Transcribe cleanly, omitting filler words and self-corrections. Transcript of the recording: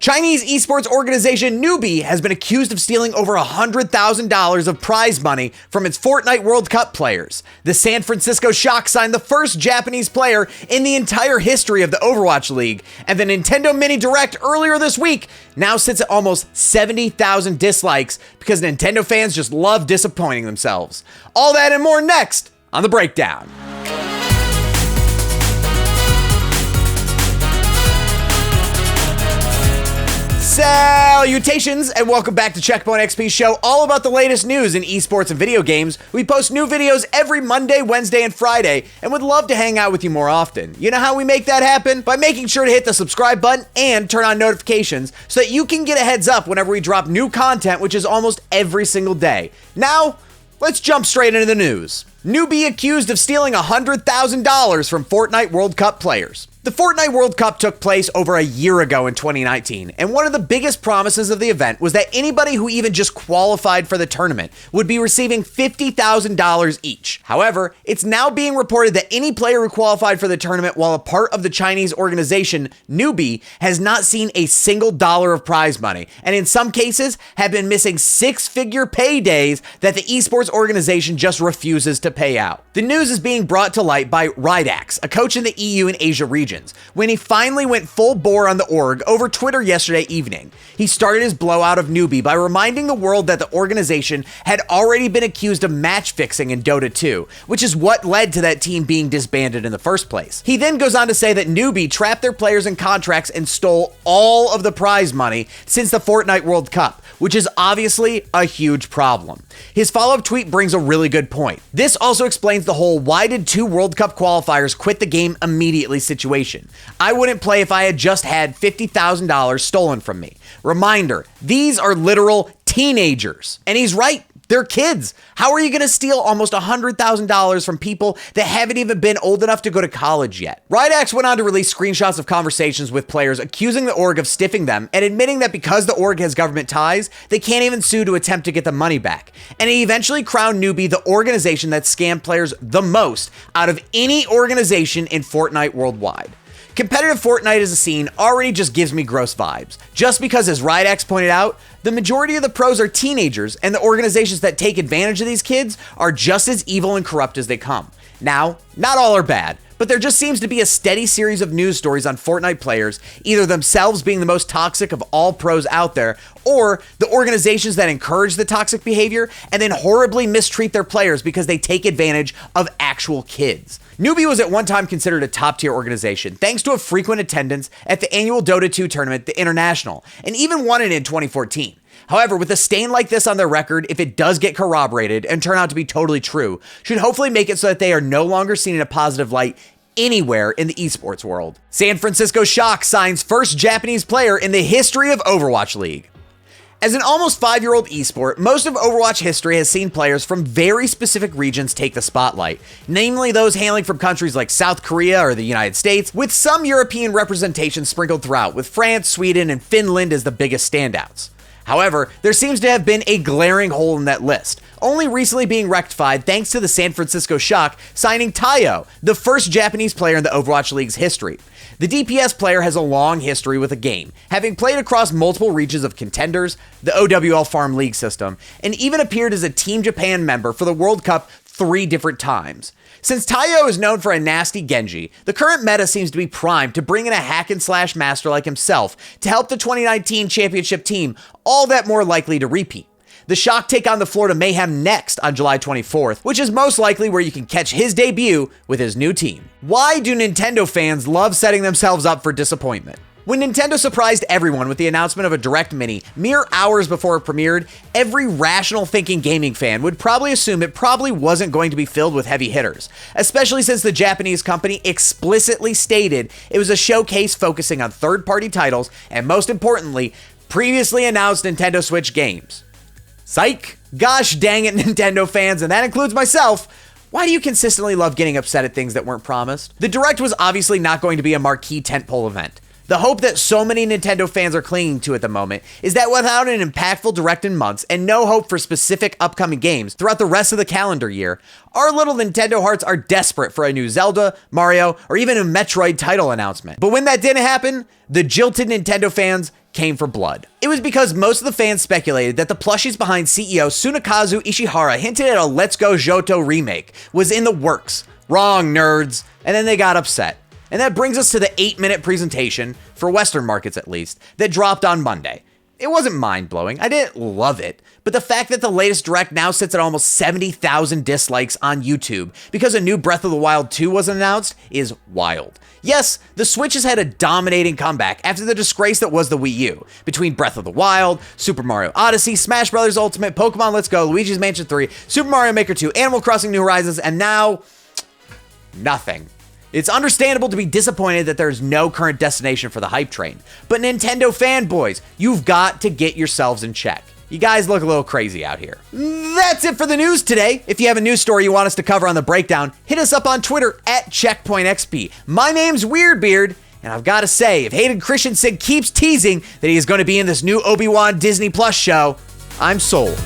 Chinese esports organization Newbee has been accused of stealing over $100,000 of prize money from its Fortnite World Cup players. The San Francisco Shock signed the first Japanese player in the entire history of the Overwatch League, and the Nintendo Mini Direct earlier this week now sits at almost 70,000 dislikes because Nintendo fans just love disappointing themselves. All that and more next on The Breakdown. Salutations and welcome back to Checkpoint XP's show, all about the latest news in esports and video games. We post new videos every Monday, Wednesday, and Friday, and would love to hang out with you more often. You know how we make that happen? By making sure to hit the subscribe button and turn on notifications so that you can get a heads up whenever we drop new content, which is almost every single day. Now, let's jump straight into the news. Newbee accused of stealing $100,000 from Fortnite World Cup players. The Fortnite World Cup took place over a year ago in 2019, and one of the biggest promises of the event was that anybody who even just qualified for the tournament would be receiving $50,000 each. However, it's now being reported that any player who qualified for the tournament while a part of the Chinese organization Newbee has not seen a single dollar of prize money, and in some cases have been missing six-figure paydays that the esports organization just refuses to pay out. The news is being brought to light by Rydax, a coach in the EU and Asia region, when he finally went full bore on the org over Twitter yesterday evening. He started his blowout of Newbee by reminding the world that the organization had already been accused of match fixing in Dota 2, which is what led to that team being disbanded in the first place. He then goes on to say that Newbee trapped their players in contracts and stole all of the prize money since the Fortnite World Cup, which is obviously a huge problem. His follow-up tweet brings a really good point. This also explains the whole "why did two World Cup qualifiers quit the game immediately" situation. I wouldn't play if I had just had $50,000 stolen from me. Reminder, these are literal teenagers. And he's right. They're kids. How are you going to steal almost $100,000 from people that haven't even been old enough to go to college yet? Rydax went on to release screenshots of conversations with players accusing the org of stiffing them and admitting that because the org has government ties, they can't even sue to attempt to get the money back. And he eventually crowned Newbee the organization that scammed players the most out of any organization in Fortnite worldwide. Competitive Fortnite as a scene already just gives me gross vibes, just because, as Rydax pointed out, the majority of the pros are teenagers, and the organizations that take advantage of these kids are just as evil and corrupt as they come. Now, not all are bad, but there just seems to be a steady series of news stories on Fortnite players, either themselves being the most toxic of all pros out there, or the organizations that encourage the toxic behavior and then horribly mistreat their players because they take advantage of actual kids. Newbee was at one time considered a top-tier organization, thanks to a frequent attendance at the annual Dota 2 tournament, the International, and even won it in 2014. However, with a stain like this on their record, if it does get corroborated and turn out to be totally true, should hopefully make it so that they are no longer seen in a positive light anywhere in the esports world. San Francisco Shock signs first Japanese player in the history of Overwatch League. As an almost 5-year-old esport, most of Overwatch history has seen players from very specific regions take the spotlight, namely those hailing from countries like South Korea or the United States, with some European representation sprinkled throughout, with France, Sweden, and Finland as the biggest standouts. However, there seems to have been a glaring hole in that list, only recently being rectified thanks to the San Francisco Shock signing Tayo, the first Japanese player in the Overwatch League's history. The DPS player has a long history with the game, having played across multiple regions of Contenders, the OWL Farm League system, and even appeared as a Team Japan member for the World Cup 3 different times. Since Tayo is known for a nasty Genji, the current meta seems to be primed to bring in a hack-and-slash master like himself to help the 2019 championship team all that more likely to repeat. The Shock take on the Florida Mayhem next on July 24th, which is most likely where you can catch his debut with his new team. Why do Nintendo fans love setting themselves up for disappointment? When Nintendo surprised everyone with the announcement of a Direct Mini mere hours before it premiered, every rational thinking gaming fan would probably assume it probably wasn't going to be filled with heavy hitters, especially since the Japanese company explicitly stated it was a showcase focusing on third-party titles and, most importantly, previously announced Nintendo Switch games. Psych! Gosh dang it, Nintendo fans, and that includes myself. Why do you consistently love getting upset at things that weren't promised? The Direct was obviously not going to be a marquee tentpole event. The hope that so many Nintendo fans are clinging to at the moment is that without an impactful Direct in months and no hope for specific upcoming games throughout the rest of the calendar year, our little Nintendo hearts are desperate for a new Zelda, Mario, or even a Metroid title announcement. But when that didn't happen, the jilted Nintendo fans came for blood. It was because most of the fans speculated that the plushies behind CEO Tsunekazu Ishihara hinted at a Let's Go Johto remake was in the works. Wrong, nerds. And then they got upset. And that brings us to the 8-minute presentation, for Western markets at least, that dropped on Monday. It wasn't mind-blowing. I didn't love it. But the fact that the latest direct now sits at almost 70,000 dislikes on YouTube because a new Breath of the Wild 2 was announced is wild. Yes, the Switch has had a dominating comeback after the disgrace that was the Wii U. Between Breath of the Wild, Super Mario Odyssey, Smash Bros. Ultimate, Pokemon Let's Go, Luigi's Mansion 3, Super Mario Maker 2, Animal Crossing New Horizons, and now, nothing. It's understandable to be disappointed that there's no current destination for the hype train. But Nintendo fanboys, you've got to get yourselves in check. You guys look a little crazy out here. That's it for the news today. If you have a news story you want us to cover on the breakdown, hit us up on Twitter at CheckpointXP. My name's Weirdbeard, and I've got to say, if Hayden Christensen keeps teasing that he is going to be in this new Obi-Wan Disney Plus show, I'm sold.